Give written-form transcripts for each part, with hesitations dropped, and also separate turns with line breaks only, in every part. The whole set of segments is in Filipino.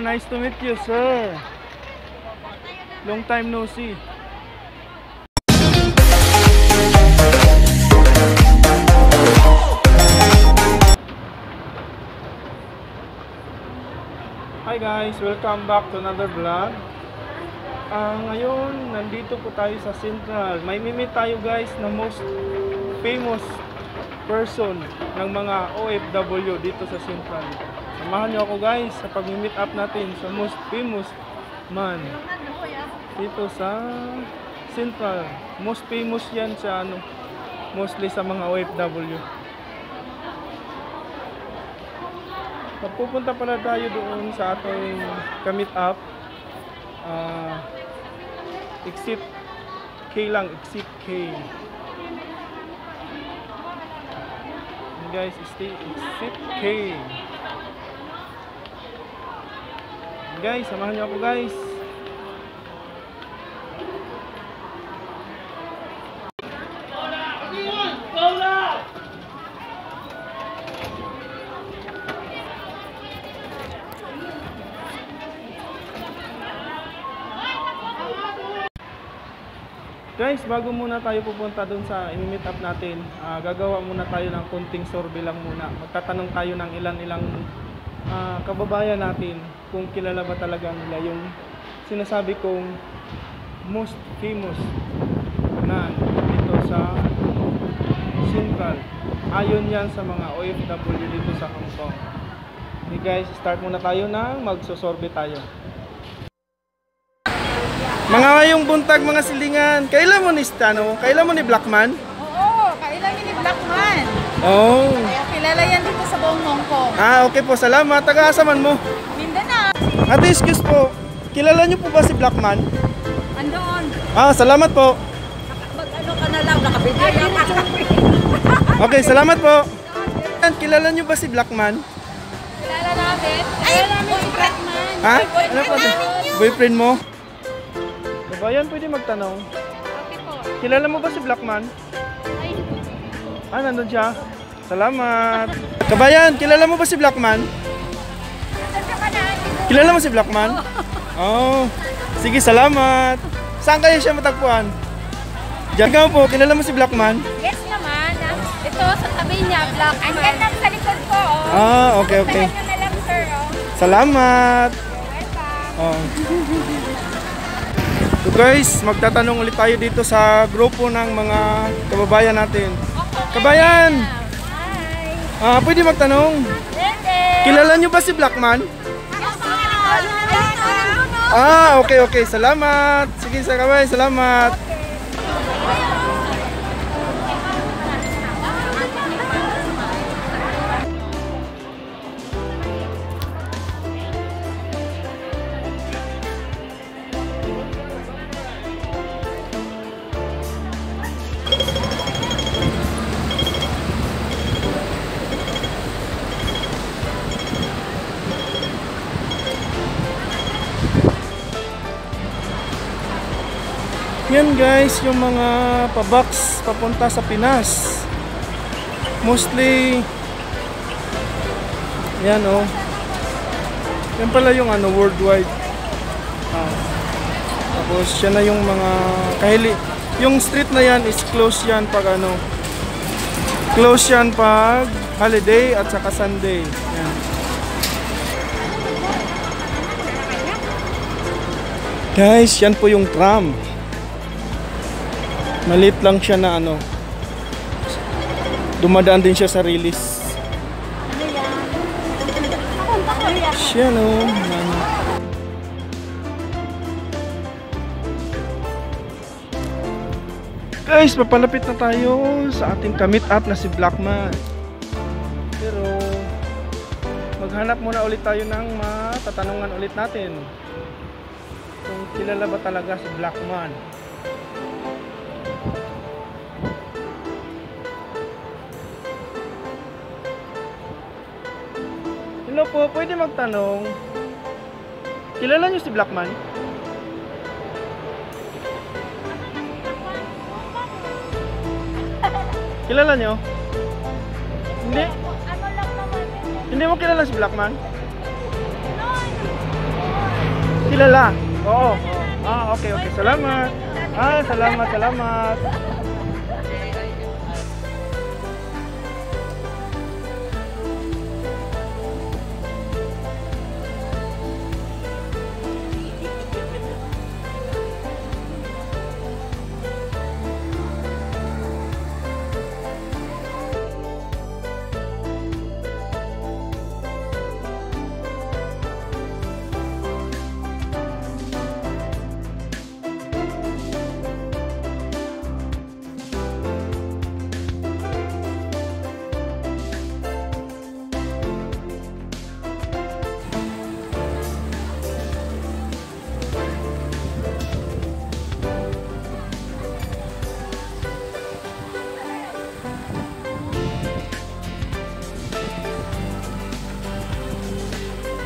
Nice to meet you, sir. Long time no see. Hi guys, welcome back to another vlog. Ngayon, nandito po tayo sa Central. May mimit tayo guys na most famous person ng mga OFW dito sa Central. Samahan niyo ako guys sa pag-meet up natin sa most famous man dito sa Central. Most famous yan sa mostly sa mga OFW. Pupunta pala tayo doon sa ating ka-meet up. Exit K lang, exit K. And guys, exit K. And guys, samahan niyo ako guys. Guys, bago muna tayo pupunta dun sa i-meet up natin, gagawa muna tayo ng konting survey lang muna. Magtatanong tayo ng ilang kababayan natin kung kilala ba talaga nila yung sinasabi kong most famous man dito sa Central. Ayon yan sa mga OFW dito sa Hong Kong. Okay guys, start muna tayo na magsusurvey tayo. Mga ngayong buntag, mga silingan. Kailan mo ni Stano? Kailan mo ni Blackman?
Oo, kailan ni Blackman.
Oh.
Kaya kilala yan dito sa buong Hong Kong.
Okay po, salamat. Taga-asaman mo?
Mindanao.
Ate, excuse po. Kilala niyo po ba si Blackman?
Andoon.
Salamat po.
Mag-ano ka na lang, nakabigay lang ako.
Okay, salamat po. Kilala niyo ba si Blackman?
Kilala namin. Kilala namin si Blackman.
Ha?
Boyfriend
Ano po?
namin yun.
Boyfriend mo? Bayan, pwede magtanong.
Okay po.
Kilala mo ba si Blackman?
Ay,
Nandun siya. Salamat. Kabayan, kilala mo ba si Blackman? Kilala mo si Blackman? Oh. Sige, salamat. Saan kayo siya matagpuan? Diyan. Ikaw po, kilala mo si Blackman?
yes naman. Ito sa tabi niya, Blackman. Andyan lang sa likod ko, oh.
Okay, okay.
Kaya na lang, sir, oh.
Salamat.
Welcome.
So guys, magtatanong ulit tayo dito sa grupo ng mga kababayan natin. Kabayan!
Hi.
Pwede magtanong? Kilala nyo ba si Blackman? Okay. Salamat. Sige, sa kabay. Salamat. Yan guys, yung mga pabox papunta sa Pinas. Mostly yan oh. Yan pala yung worldwide. Tapos yan na yung mga yung street na yan is close yan pag close yan pag holiday at saka Sunday. Yan. Guys, yan po yung tram. Maliit lang siya na dumadaan din siya sa release. Siya Guys, papalapit na tayo sa ating ka-meet up na si Blackman. Pero maghanap muna ulit tayo ng matatanungan ulit natin kung kilala ba talaga si Blackman. Hello po, pwede magtanong. Kilala niyo si Blackman? Kilala niyo? Hindi? Hindi mo kilala si Blackman? Kilala? Oo. Okay, okay. Salamat. Salamat, salamat.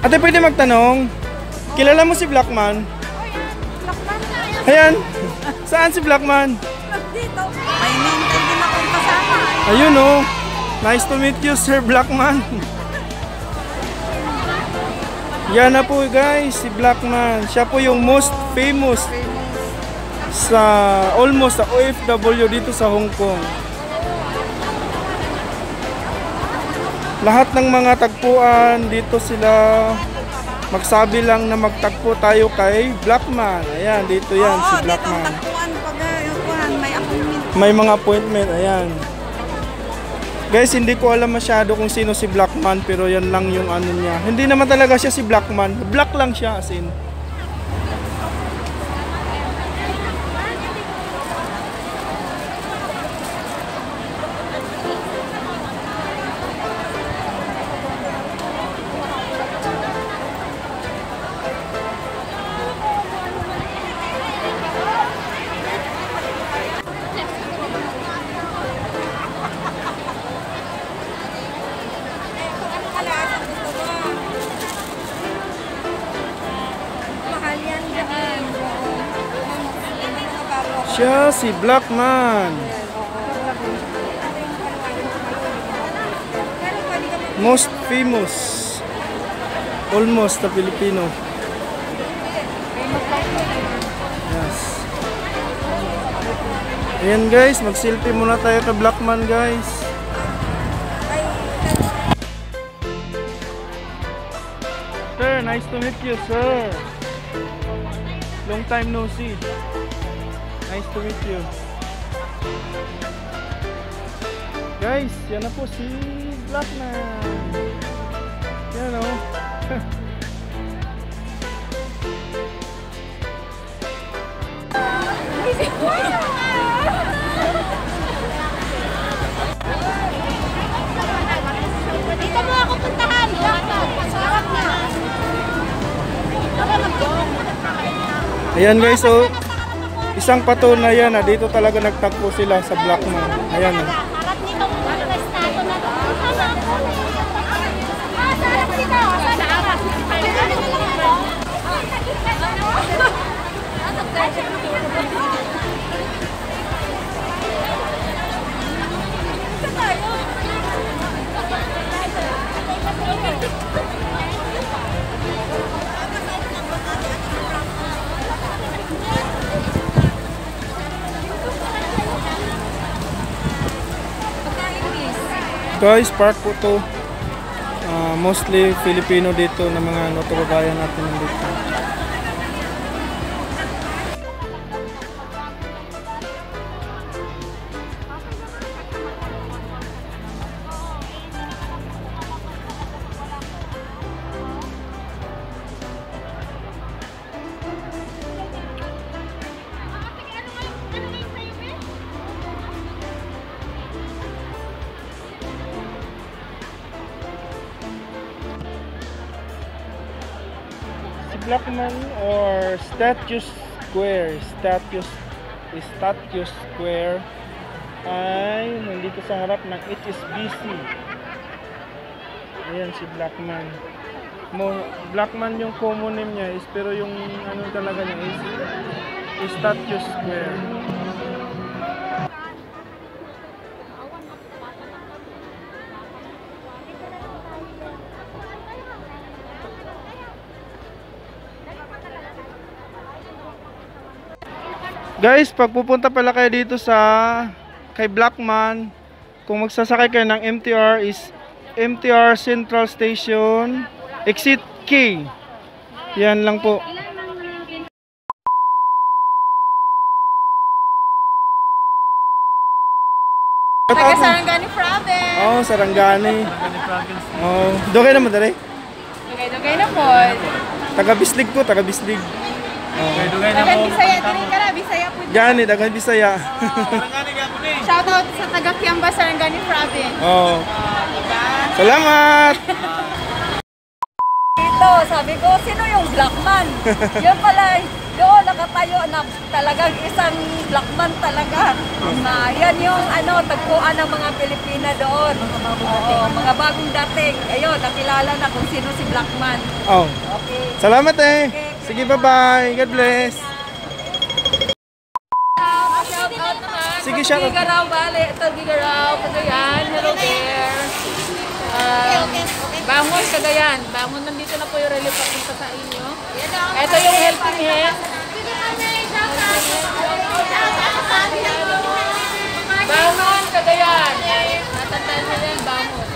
Ate, pwede magtanong? Kilala mo si Blackman? Ayan. Saan si Blackman?
Dito. May mental din akong kasama.
Ayun oh. Nice to meet you, Sir Blackman. Yan na po guys, si Blackman. Siya po yung most famous sa almost sa OFW dito sa Hong Kong. Lahat ng mga tagpuan dito sila magsabi lang na magtagpo tayo kay Blackman. Ayan, dito yan si Blackman.
Dito tagpuan pag may appointment.
May mga appointment, ayan. Guys, hindi ko alam masyado kung sino si Blackman pero yan lang yung ano niya. Hindi naman talaga siya si Blackman. Black lang siya as in. Siya si Blackman. Most famous. Almost na Filipino. Yes. Ayan guys, mag-selfie muna tayo kay Blackman guys. Sir, nice to meet you, sir. Long time no see. Nice to meet you. Guys, yan na po si Blackman. Yan o.
Dito mo ako puntahan. Sarap na.
Ayan guys, so isang patunayan na dito talaga nagtagpo sila sa Blackman. Ayan o.
Harap nitong estado na to. Sarap dito. Sarap.
Guys, park po to. Mostly Filipino dito na mga kababayan natin dito. Blackman or Statue Square. Statue Square ay nandito sa harap ng HSBC. Ayan si Blackman. Blackman yung common name niya is, pero yung ano talaga niya is Statue Square. Guys, pag pupunta pala kayo dito sa kay Blackman, kung magsasakay kayo ng MTR is MTR Central Station, Exit K. Yan lang po.
Taga Sarangani Province.
Oh, Sarangani. Oh, doon kayo naman dali.
Dugay na po.
Taga Bislig po, taga Bislig.
Taga Bisaya, dili ka na, Bisaya po.
Gani, taga Bisaya.
Shoutout sa taga Kiamba, Sarangani Province.
Oh.
Diba?
Salamat.
Dito, sabi ko, sino yung Blackman? Yun pala, doon nakatayo na talagang isang Blackman talaga. Na yan yung tagpuan ng mga Pilipina doon. Oo, mga bagong dating. Ayun, nakilala na kung sino si Blackman.
Oh.
Okay.
Salamat eh. Sige, bye-bye. God bless.
Shout out naman.
Sige, shout out.
Gigaraw, bale. Ito, Gigaraw. Cagayan. Hello there. Bangon, Cagayan. Bangon, nandito na po yung relief papunta sa inyo. Ito yung helping hand. Bangon, Cagayan. Natatay mo yan, bangon.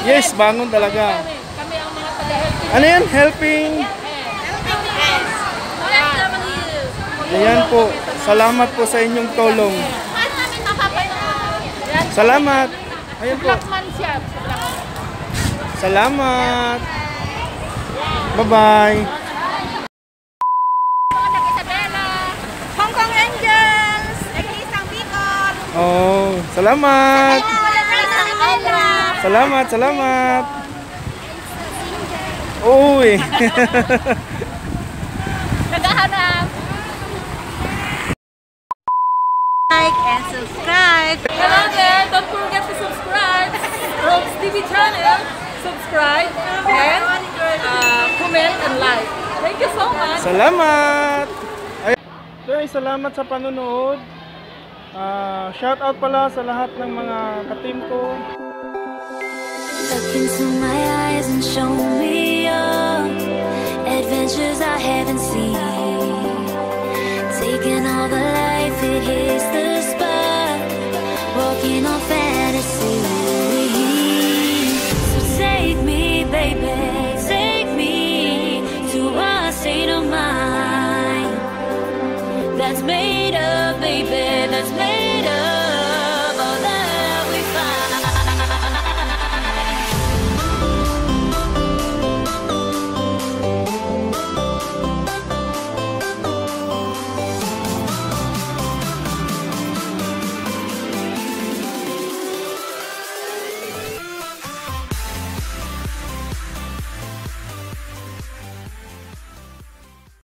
Yes, bangon talaga.
Kami ang mga taga-helping.
Ano yan? Helping. Ayan po. Salamat po sa inyong tulong. Salamat. Ayan po.
Blackman siya.
Salamat. Bye-bye.
Hong Kong Angels. Nag-iisang Bicol.
Oh, salamat.
Salamat.
Salamat. Uy.
Naghahanap. Like and subscribe.
Hello there. Don't forget to subscribe. Rose TV channel. Subscribe and comment and like. Thank you so much.
Salamat. Ay, salamat sa panonood. Shout out pala sa lahat ng mga ka-team ko.
Look into my eyes and show me your adventures I haven't seen. Taking all the life, it hits the spot. Walking on fantasy. So take me, baby, take me to a state of mind that's made of, baby.